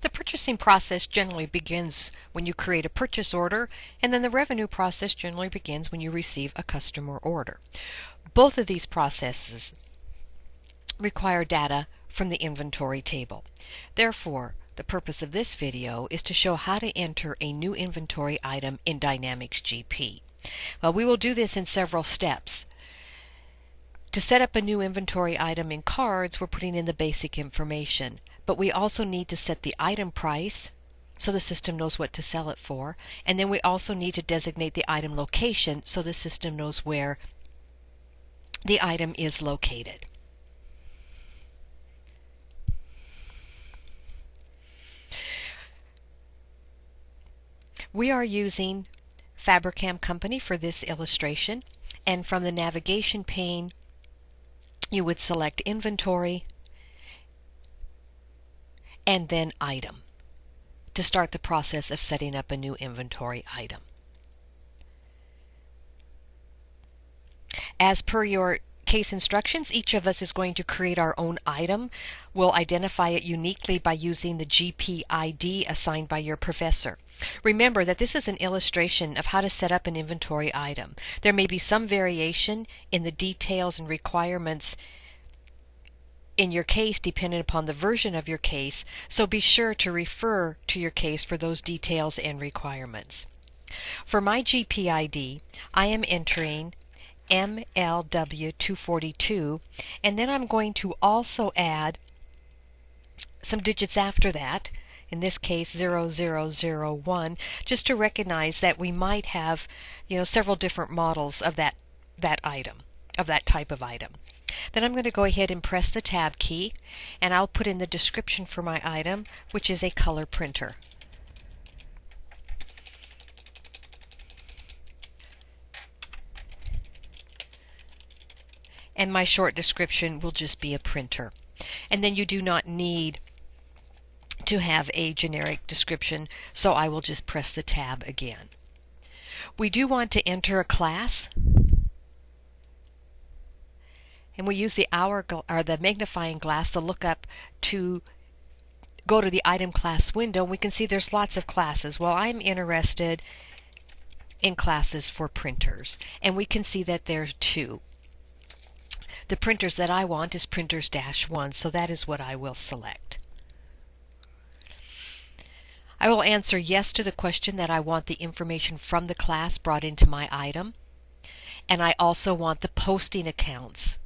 The purchasing process generally begins when you create a purchase order, and then the revenue process generally begins when you receive a customer order. Both of these processes require data from the inventory table. Therefore, the purpose of this video is to show how to enter a new inventory item in Dynamics GP. Well, we will do this in several steps. To set up a new inventory item in cards, we're putting in the basic information, but we also need to set the item price so the system knows what to sell it for, and then we also need to designate the item location so the system knows where the item is located. We are using Fabricam Company for this illustration, and from the navigation pane you would select Inventory and then Item to start the process of setting up a new inventory item. As per your case instructions, each of us is going to create our own item. We'll identify it uniquely by using the GP ID assigned by your professor. Remember that this is an illustration of how to set up an inventory item. There may be some variation in the details and requirements in your case depending upon the version of your case, so be sure to refer to your case for those details and requirements. For my GP ID, I am entering MLW242, and then I'm going to also add some digits after that, in this case 0001, just to recognize that we might have, several different models of that item, of that type of item. Then I'm going to go ahead and press the Tab key, and I'll put in the description for my item, which is a color printer. And my short description will just be a printer. And then you do not need to have a generic description, so I will just press the Tab again. We do want to enter a class, and we use the the magnifying glass to look up to go to the item class window. We can see there's lots of classes. Well, I'm interested in classes for printers, and we can see that there are two. The printers that I want is printers-1, so that is what I will select. I will answer yes to the question that I want the information from the class brought into my item, and I also want the posting accounts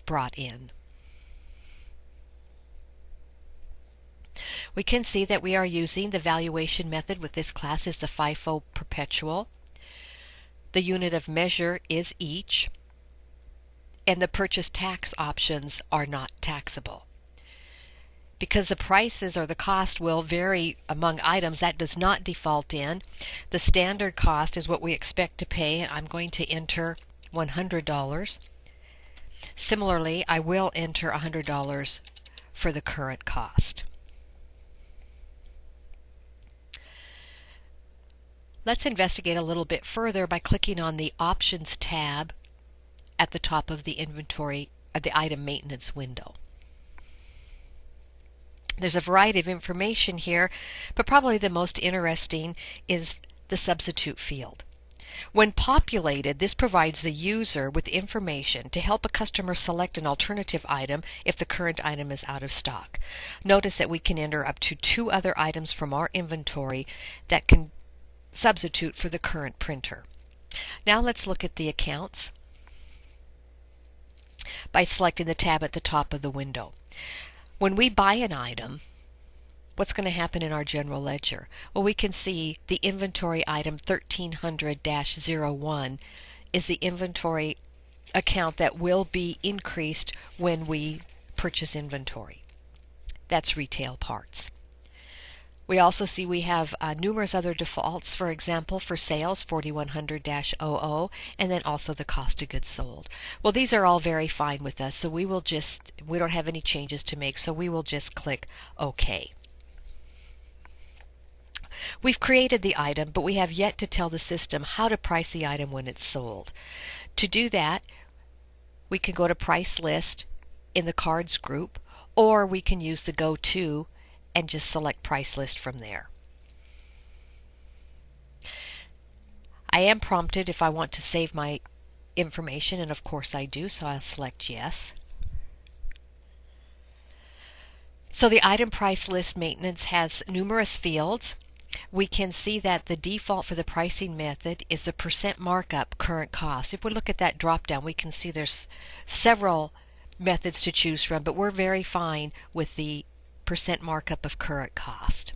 brought in. We can see that we are using the valuation method with this class is the FIFO perpetual. The unit of measure is each, and the purchase tax options are not taxable. Because the prices or the cost will vary among items, that does not default in. The standard cost is what we expect to pay, and I'm going to enter $100. Similarly, I will enter $100 for the current cost. Let's investigate a little bit further by clicking on the Options tab at the top of the inventory of the item maintenance window. There's a variety of information here, but probably the most interesting is the substitute field. When populated, this provides the user with information to help a customer select an alternative item if the current item is out of stock. Notice that we can enter up to 2 other items from our inventory that can substitute for the current printer. Now let's look at the accounts by selecting the tab at the top of the window. When we buy an item, what's going to happen in our general ledger? Well, we can see the inventory item 1300-01 is the inventory account that will be increased when we purchase inventory. That's retail parts. We also see we have numerous other defaults, for example, for sales 4100-00, and then also the cost of goods sold. Well, these are all very fine with us, so we don't have any changes to make, so we will just click OK. We've created the item, but we have yet to tell the system how to price the item when it's sold. To do that, we can go to Price List in the Cards group, or we can use the Go To and just select price list from there. I am prompted if I want to save my information, and of course I do, so I'll select yes. So the item price list maintenance has numerous fields. We can see that the default for the pricing method is the percent markup current cost. If we look at that drop down, we can see there's several methods to choose from, but we're very fine with the percent markup of current cost.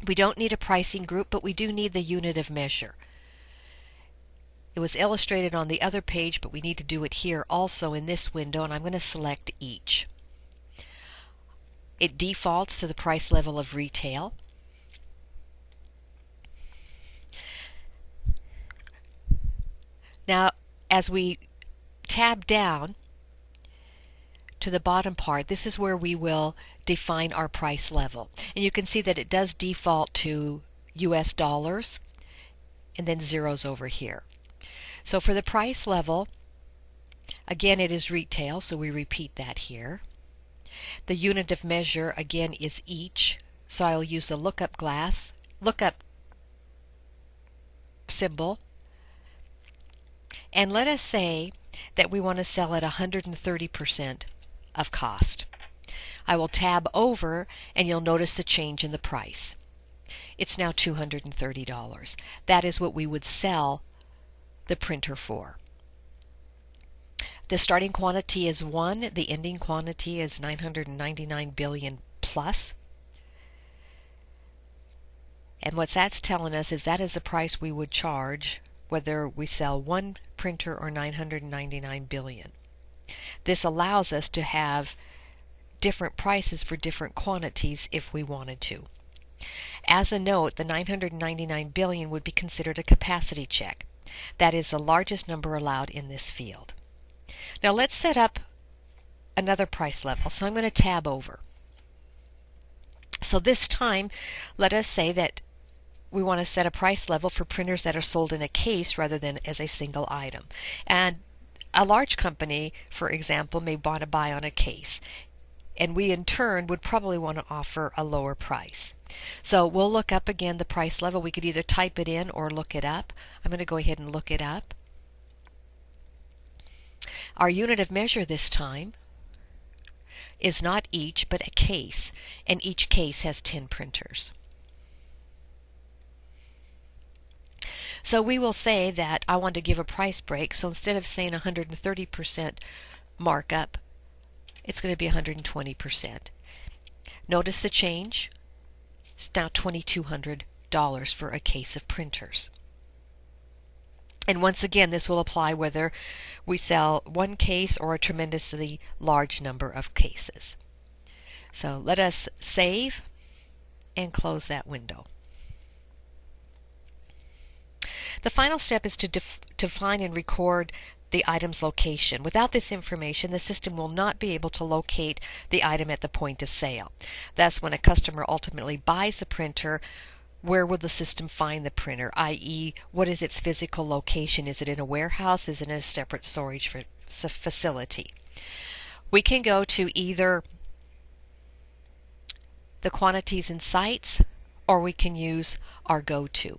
We don't need a pricing group, but we do need the unit of measure. It was illustrated on the other page, but we need to do it here also in this window, and I'm going to select each. It defaults to the price level of retail. Now, as we tab down to the bottom part, this is where we will define our price level. And you can see that it does default to US dollars and then zeros over here. So for the price level, again it is retail, so we repeat that here. The unit of measure again is each, so I'll use the lookup symbol. And let us say that we want to sell at 130% of cost. I will tab over and you'll notice the change in the price. It's now $230. That is what we would sell the printer for. The starting quantity is 1, the ending quantity is 999 billion plus. And what that's telling us is that is the price we would charge whether we sell one printer or 999 billion. This allows us to have different prices for different quantities if we wanted to. As a note, the 999 billion would be considered a capacity check. That is the largest number allowed in this field. Now let's set up another price level. So I'm going to tab over. So this time, let us say that we want to set a price level for printers that are sold in a case rather than as a single item. And a large company, for example, may want to buy on a case. And we in turn would probably want to offer a lower price. So we'll look up again the price level. We could either type it in or look it up. I'm going to go ahead and look it up. Our unit of measure this time is not each, but a case, and each case has 10 printers. So we will say that I want to give a price break, so instead of saying 130% markup, it's going to be 120%. Notice the change. It's now $2,200 for a case of printers. And once again, this will apply whether we sell one case or a tremendously large number of cases. So let us save and close that window. The final step is to define and record the item's location. Without this information, the system will not be able to locate the item at the point of sale. Thus, when a customer ultimately buys the printer, where will the system find the printer, i.e., what is its physical location? Is it in a warehouse? Is it in a separate storage facility? We can go to either the quantities and sites, or we can use our go-to.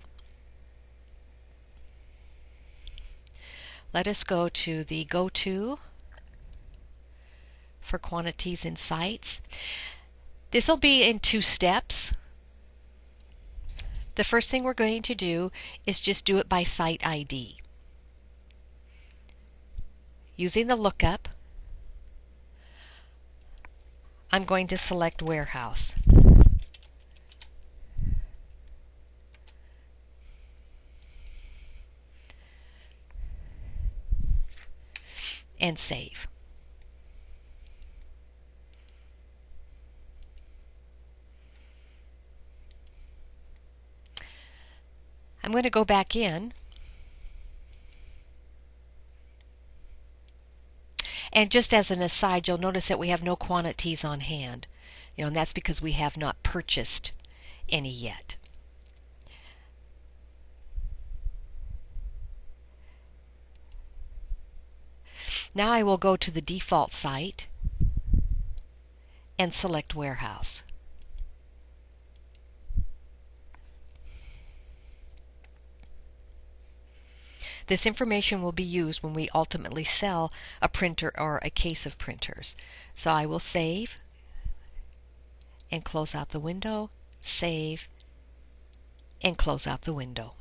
Let us go to the go-to for quantities and sites. This will be in 2 steps. The first thing we're going to do is just do it by site ID. Using the lookup, I'm going to select warehouse. And save. I'm going to go back in and just as an aside, you'll notice that we have no quantities on hand, and that's because we have not purchased any yet. Now I will go to the default site and select warehouse. This information will be used when we ultimately sell a printer or a case of printers. So I will save and close out the window, save and close out the window.